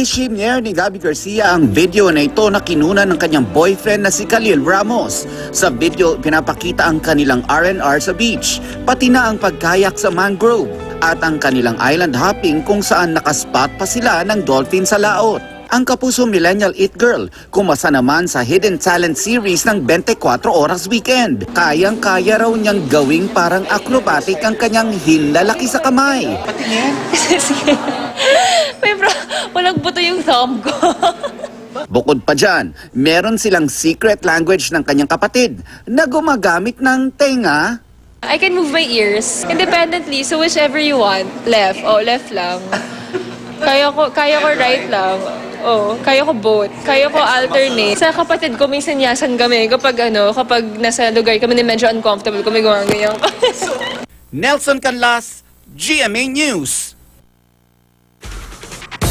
Isinare ni Gabby Garcia ang video na ito na kinuna ng kanyang boyfriend na si Khalil Ramos. Sa video, pinapakita ang kanilang R&R sa beach, pati na ang pagkayak sa mangrove at ang kanilang island hopping kung saan nakaspot pa sila ng dolphin sa laot. Ang kapuso millennial it girl, kumasa naman sa Hidden Talent series ng 24 Oras Weekend. Kayang-kaya raw niyang gawing parang acrobatic ang kanyang hinlalaki sa kamay. Patingin. Sige. Walang buto yung thumb ko. Bukod pa dyan, meron silang secret language ng kanyang kapatid na gumagamit ng tenga. I can move my ears independently, so whichever you want. Left. Oh, left lang. Kaya ko right lang. Oh, kaya ko both. Kaya ko alternate. Sa kapatid ko, minsan yasan kami kapag nasa lugar kami na medyo uncomfortable, kami gumaganyan. Nelson Canlas, GMA News.